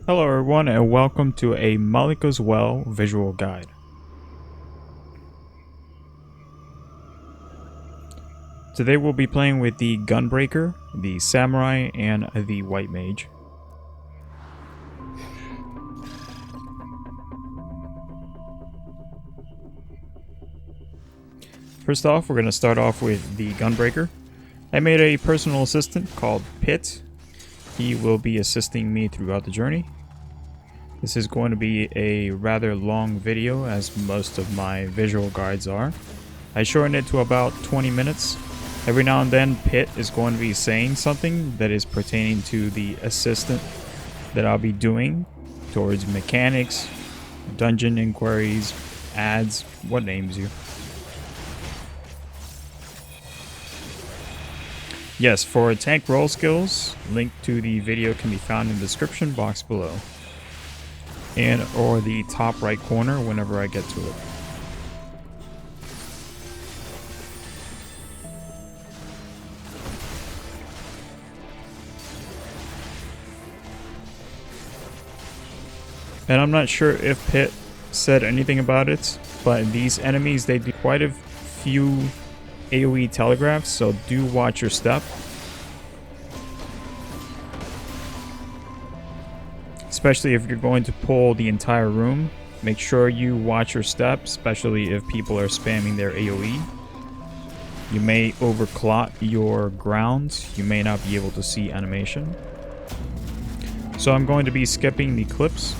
Hello everyone and welcome to a Malikah's Well visual guide. Today we'll be playing with the Gunbreaker, the Samurai, and the White Mage. First off, we're going to start off with the Gunbreaker. I made a personal assistant called Pit. He will be assisting me throughout the journey. This is going to be a rather long video, as most of my visual guides are. I shortened it to about 20 minutes. Every now and then, Pit is going to be saying something that is pertaining to the assistant that I'll be doing towards mechanics, dungeon inquiries, ads, what names you. Yes, for tank roll skills, link to the video can be found in the description box below. And or the top right corner whenever I get to it. And I'm not sure if Pit said anything about it, but these enemies, they do quite a few AoE telegraphs, so do watch your step. Especially if you're going to pull the entire room, make sure you watch your step, especially if people are spamming their AoE. You may overclot your grounds, you may not be able to see animation. So I'm going to be skipping the clips.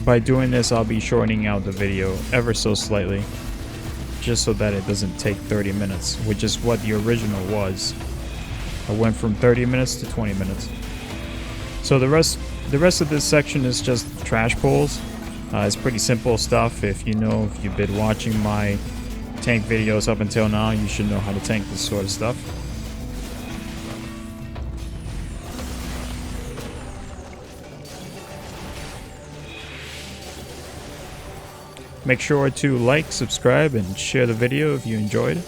By doing this, I'll be shortening out the video ever so slightly, just so that it doesn't take 30 minutes, which is what the original was. I went from 30 minutes to 20 minutes. So the rest of this section is just trash pulls. It's pretty simple stuff. If you've been watching my tank videos up until now, you should know how to tank this sort of stuff. Make sure to like, subscribe, and share the video if you enjoyed.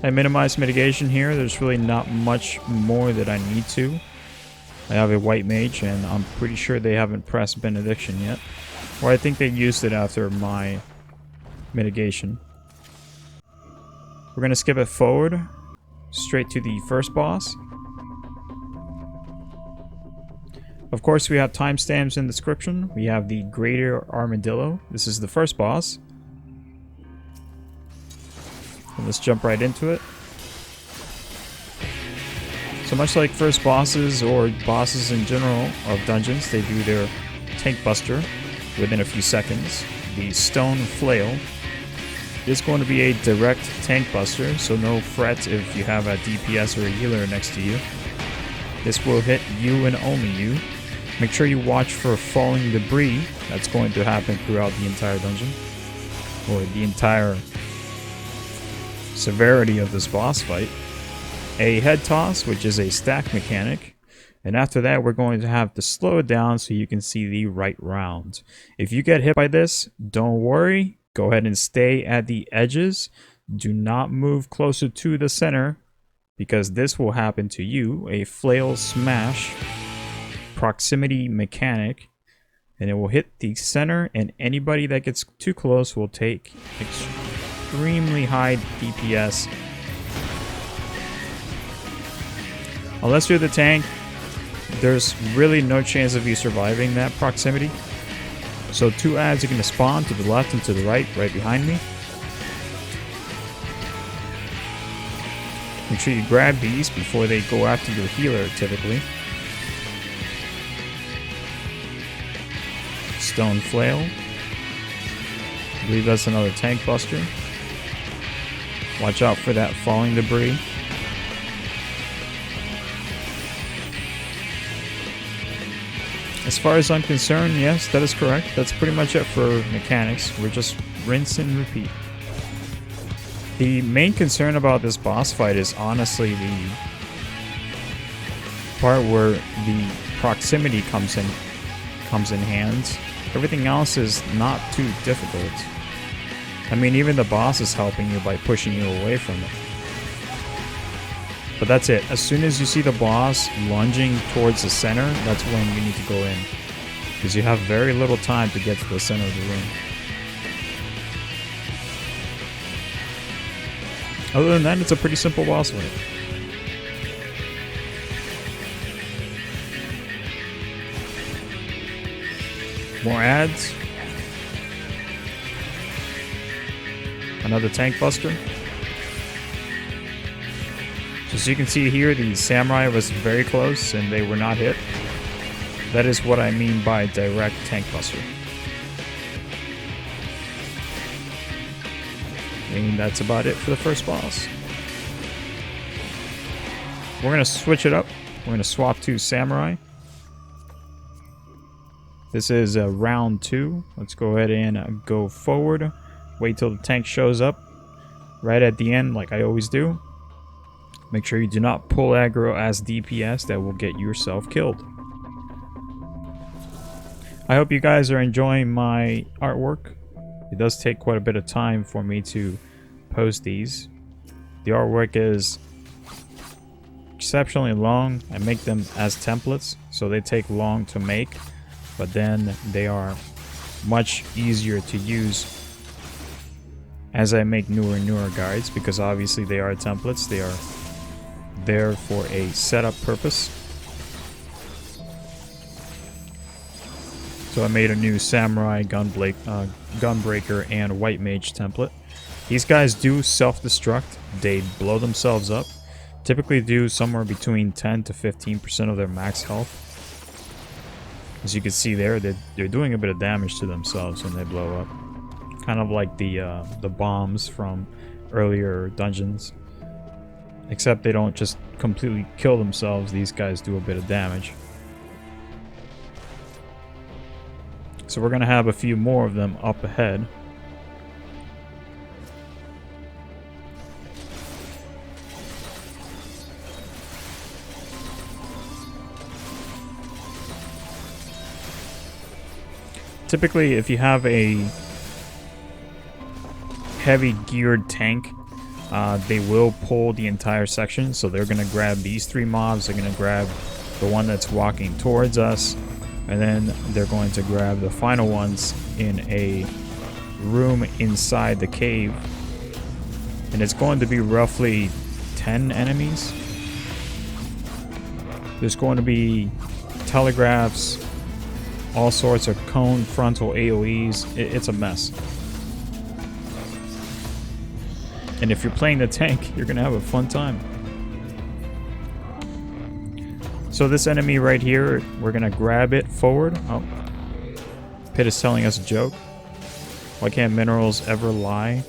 I minimized mitigation here. There's really not much more that I need to. I have a White Mage, and I'm pretty sure they haven't pressed Benediction yet. Or I think they used it after my mitigation. We're going to skip it forward, straight to the first boss. Of course, we have timestamps in the description. We have the Greater Armadillo. This is the first boss. And let's jump right into it. So much like first bosses or bosses in general of dungeons, they do their tank buster within a few seconds. The Stone Flail is going to be a direct tank buster, so no fret if you have a DPS or a healer next to you. This will hit you and only you. Make sure you watch for falling debris. That's going to happen throughout the entire dungeon, or the entire severity of this boss fight. A head toss, which is a stack mechanic, and after that we're going to have to slow it down so you can see the right round. If you get hit by this, don't worry, go ahead and stay at the edges. Do not move closer to the center, because this will happen to you. A flail smash proximity mechanic, and it will hit the center, and anybody that gets too close will take extremely high DPS. Unless you're the tank, there's really no chance of you surviving that proximity. So two ads are going to spawn to the left and to the right behind me. Make sure you grab these before they go after your healer, typically. Stone Flail. I believe that's another tank buster. Watch out for that falling debris. As far as I'm concerned, yes, that is correct. That's pretty much it for mechanics. We're just rinse and repeat. The main concern about this boss fight is honestly the part where the proximity comes in hands. Everything else is not too difficult. I mean, even the boss is helping you by pushing you away from it. But that's it. As soon as you see the boss lunging towards the center, that's when you need to go in. Because you have very little time to get to the center of the room. Other than that, it's a pretty simple boss fight. More ads. Another tank buster. As you can see here, the samurai was very close and they were not hit. That is what I mean by direct tank buster. And that's about it for the first boss. We're going to switch it up. We're going to swap to samurai. This is round 2. Let's go ahead and go forward. Wait till the tank shows up right at the end like I always do. Make sure you do not pull aggro as DPS, that will get yourself killed. I hope you guys are enjoying my artwork. It does take quite a bit of time for me to post these. The artwork is exceptionally long. I make them as templates, so they take long to make, but then they are much easier to use as I make newer and newer guides, because obviously they are templates. They are there for a setup purpose. So I made a new samurai, gunbreaker, and white mage template. These guys do self-destruct. They blow themselves up. Typically do somewhere between 10 to 15% of their max health. As you can see there, they're doing a bit of damage to themselves when they blow up. Kind of like the bombs from earlier dungeons. Except they don't just completely kill themselves. These guys do a bit of damage. So we're going to have a few more of them up ahead. Typically, if you have a heavy geared tank, they will pull the entire section. So they're going to grab these 3 mobs. They're going to grab the one that's walking towards us. And then they're going to grab the final ones in a room inside the cave. And it's going to be roughly 10 enemies. There's going to be telegraphs, all sorts of cone frontal AoEs. It's a mess. And if you're playing the tank, you're going to have a fun time. So this enemy right here, we're going to grab it forward. Oh, Pit is telling us a joke. Why can't minerals ever lie?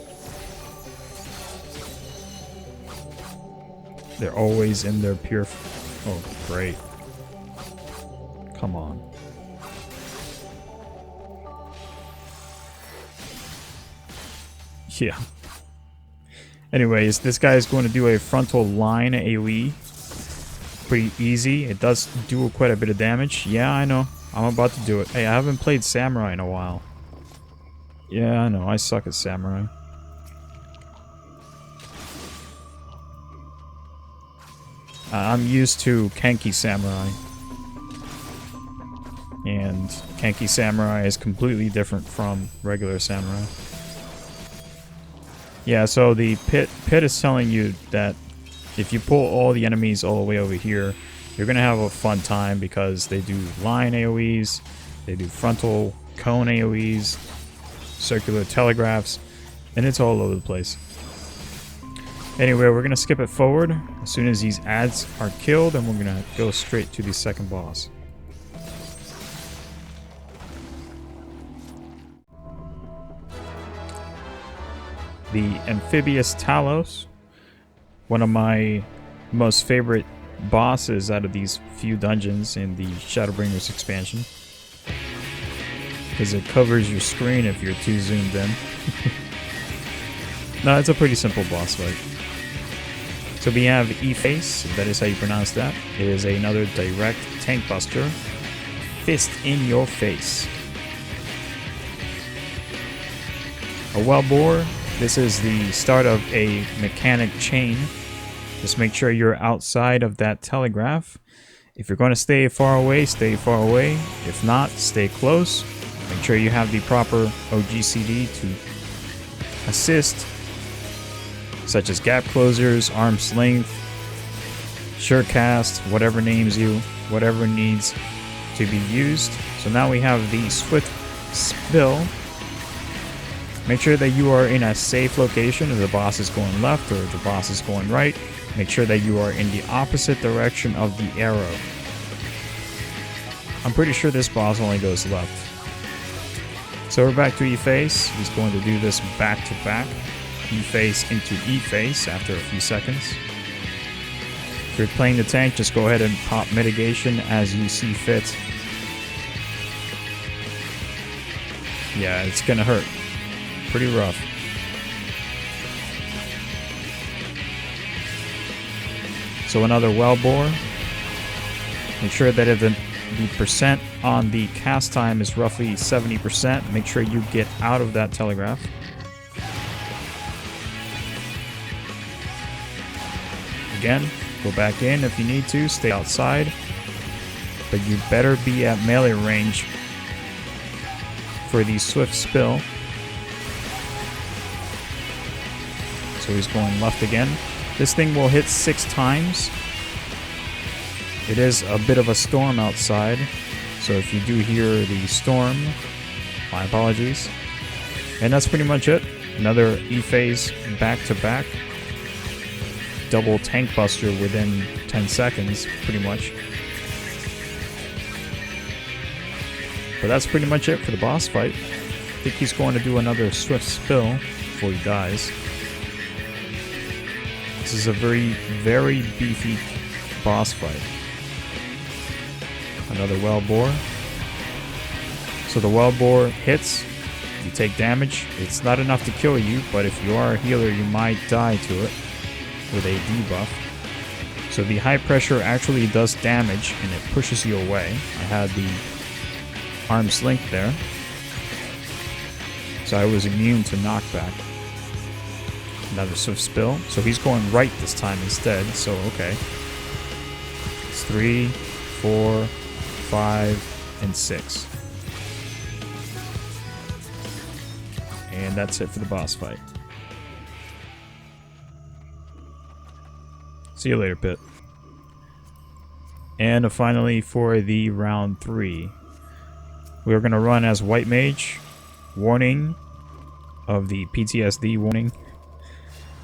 They're always in their pure... Oh, great. Come on. Yeah. Anyways, this guy is going to do a frontal line AoE. Pretty easy. It does do quite a bit of damage. Yeah, I know. I'm about to do it. Hey, I haven't played Samurai in a while. Yeah, I know. I suck at Samurai. I'm used to Kenki Samurai. And Kenki Samurai is completely different from regular Samurai. Yeah, so the pit is telling you that if you pull all the enemies all the way over here, you're going to have a fun time because they do line AoEs, they do frontal cone AoEs, circular telegraphs, and it's all over the place. Anyway, we're going to skip it forward as soon as these ads are killed, and we're going to go straight to the second boss. The Amphibious Talos, one of my most favorite bosses out of these few dungeons in the Shadowbringers expansion. Because it covers your screen if you're too zoomed in. No, it's a pretty simple boss fight. So we have E-Face, if that is how you pronounce that. It is another direct tank buster. Fist in your face. A well bore. This is the start of a mechanic chain. Just make sure you're outside of that telegraph. If you're going to stay far away, stay far away. If not, stay close. Make sure you have the proper OGCD to assist, such as gap closers, arm's length, sure cast, whatever names you, whatever needs to be used. So now we have the swift spill. Make sure that you are in a safe location. If the boss is going left or if the boss is going right, make sure that you are in the opposite direction of the arrow. I'm pretty sure this boss only goes left. So we're back to E-Face. He's going to do this back to back. E-Face into E-Face after a few seconds. If you're playing the tank, just go ahead and pop mitigation as you see fit. Yeah, it's gonna hurt. Pretty rough. So another well bore. Make sure that if the percent on the cast time is roughly 70%, make sure you get out of that telegraph. Again, go back in if you need to, stay outside, but you better be at melee range for the swift spill. So he's going left again. This thing will hit 6 times. It is a bit of a storm outside, so if you do hear the storm, my apologies. And that's pretty much it. Another E-Phase back to back. Double tank buster within 10 seconds, pretty much. But that's pretty much it for the boss fight. I think he's going to do another swift spill before he dies. This is a very, very beefy boss fight. Another well bore. So the well bore hits, you take damage. It's not enough to kill you, but if you are a healer, you might die to it with a debuff. So the high pressure actually does damage and it pushes you away. I had the arm's length there, so I was immune to knockback. Another swift spill. So he's going right this time instead, so okay. It's 3, 4, 5, and 6. And that's it for the boss fight. See you later, Pit. And finally for the round 3. We're going to run as White Mage. Warning of the PTSD warning.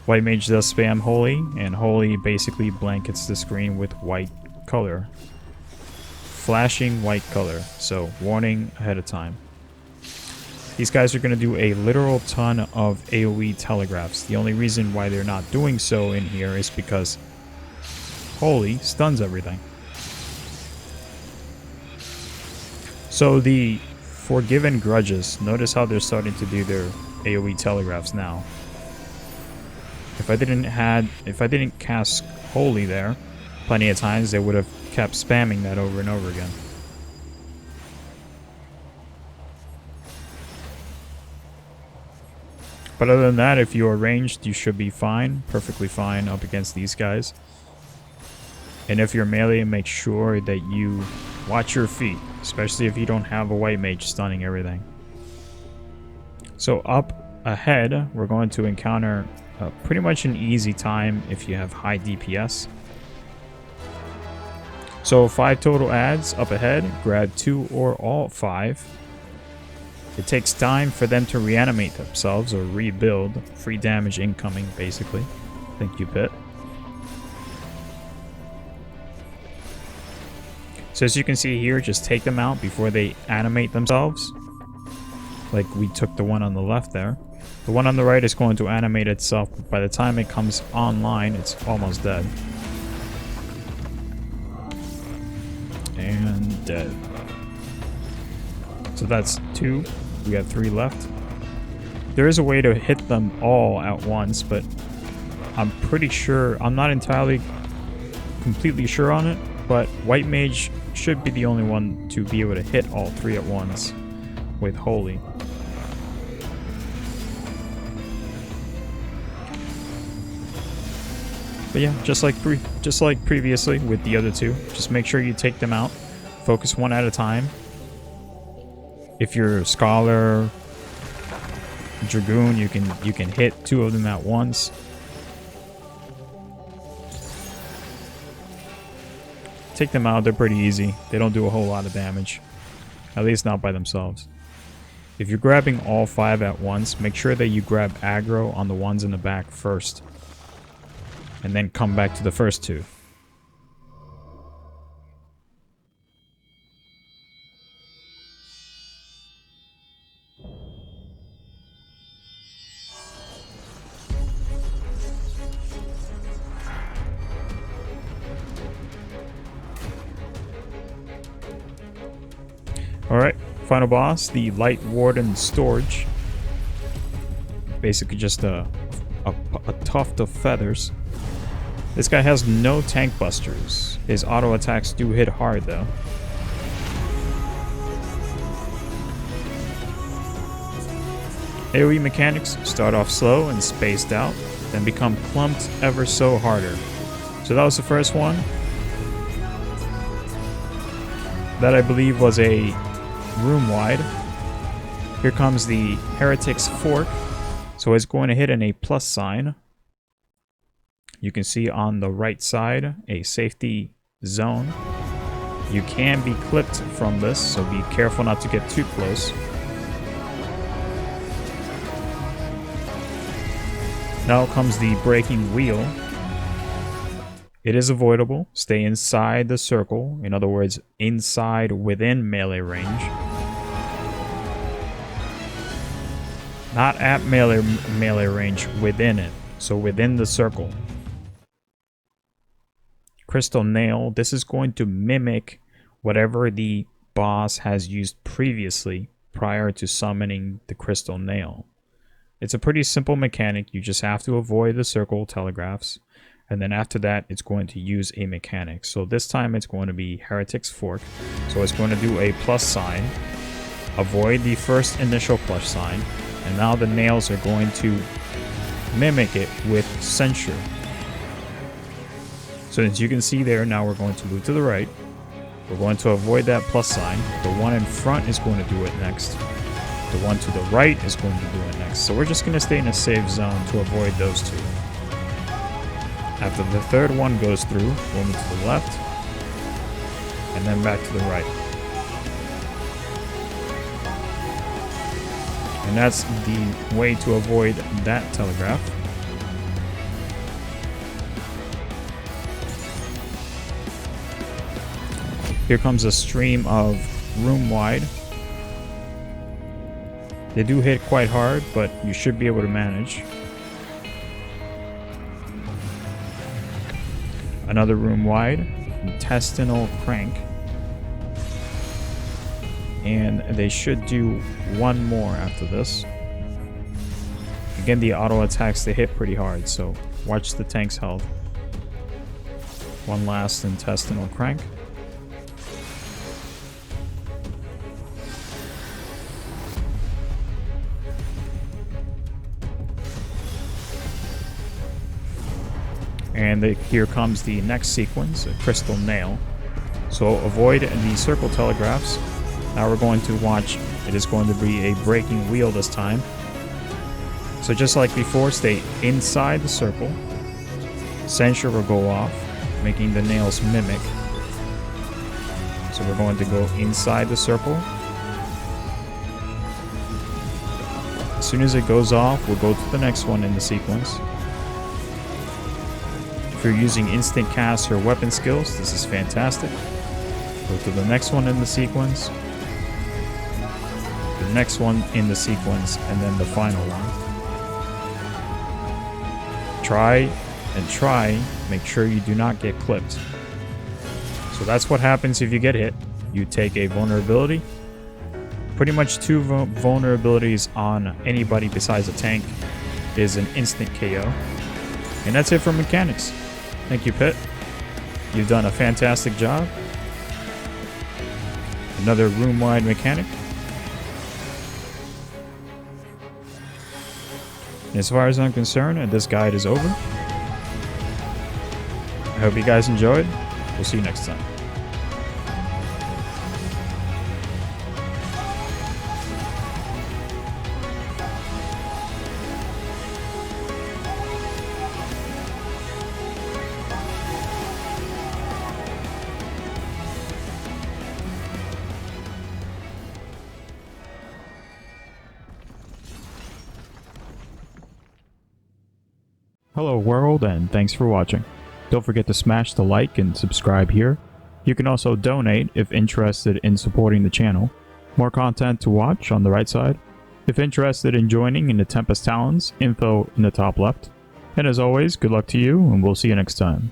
White Mage does spam Holy, and Holy basically blankets the screen with white color. Flashing white color, so warning ahead of time. These guys are going to do a literal ton of AoE telegraphs. The only reason why they're not doing so in here is because Holy stuns everything. So the Forgiven Grudges, notice how they're starting to do their AoE telegraphs now. If I didn't cast Holy there plenty of times, they would have kept spamming that over and over again. But other than that, if you are ranged, you should be fine, perfectly fine up against these guys. And if you're melee, make sure that you watch your feet, especially if you don't have a White Mage stunning everything. So up ahead, we're going to encounter pretty much an easy time if you have high DPS. So 5 total adds up ahead, grab 2 or all 5. It takes time for them to reanimate themselves or rebuild. Free damage incoming, basically. Thank you, Pit. So as you can see here, just take them out before they animate themselves. Like we took the one on the left there. The one on the right is going to animate itself, but by the time it comes online, it's almost dead. And dead. So that's 2. We got 3 left. There is a way to hit them all at once, but I'm pretty sure, I'm not entirely completely sure on it, but White Mage should be the only one to be able to hit all 3 at once with Holy. But But yeah, just like previously with the other two, just make sure you take them out. Focus one at a time. If you're a Scholar, Dragoon, you can hit 2 of them at once. Take them out, they're pretty easy. They don't do a whole lot of damage. At least not by themselves. If you're grabbing all 5 at once, make sure that you grab aggro on the ones in the back first. And then come back to the first 2. Alright, final boss, the Lightwarden Storge. Basically just a tuft of feathers. This guy has no tank busters. His auto attacks do hit hard though. AoE mechanics start off slow and spaced out, then become clumped ever so harder. So that was the first one. That I believe was a room wide. Here comes the Heretic's Fork. So it's going to hit in a plus sign. You can see on the right side a safety zone. You can be clipped from this, so be careful not to get too close. Now comes the breaking wheel. It is avoidable. Stay inside the circle. In other words, inside within melee range. Not at melee range, within it. So within the circle. Crystal Nail. This is going to mimic whatever the boss has used previously prior to summoning the Crystal Nail. It's a pretty simple mechanic. You just have to avoid the circle telegraphs. And then after that, it's going to use a mechanic. So this time it's going to be Heretic's Fork. So it's going to do a plus sign. Avoid the first initial plus sign. And now the nails are going to mimic it with Censure. So as you can see there, now we're going to move to the right. We're going to avoid that plus sign. The one in front is going to do it next. The one to the right is going to do it next. So we're just going to stay in a safe zone to avoid those 2. After the third one goes through, we'll move to the left. And then back to the right. And that's the way to avoid that telegraph. Here comes a stream of room wide. They do hit quite hard, but you should be able to manage. Another room wide. Intestinal Crank. And they should do one more after this. Again, the auto attacks, they hit pretty hard, so watch the tank's health. One last Intestinal Crank. And here comes the next sequence, a Crystal Nail. So avoid the circle telegraphs. Now we're going to watch, it is going to be a breaking wheel this time. So just like before, stay inside the circle. Censure will go off, making the nails mimic. So we're going to go inside the circle. As soon as it goes off, we'll go to the next one in the sequence. If you're using instant cast or weapon skills, this is fantastic. Go to the next one in the sequence. The next one in the sequence, and then the final one. Try and try, make sure you do not get clipped. So that's what happens if you get hit. You take a vulnerability. Pretty much 2 vulnerabilities on anybody besides a tank is an instant KO. And that's it for mechanics. Thank you, Pit. You've done a fantastic job. Another room-wide mechanic. And as far as I'm concerned, this guide is over. I hope you guys enjoyed. We'll see you next time. Hello world, and thanks for watching. Don't forget to smash the like and subscribe here. You can also donate if interested in supporting the channel. More content to watch on the right side. If interested in joining in the TEMPEST Talons, info in the top left. And as always, good luck to you, and we'll see you next time.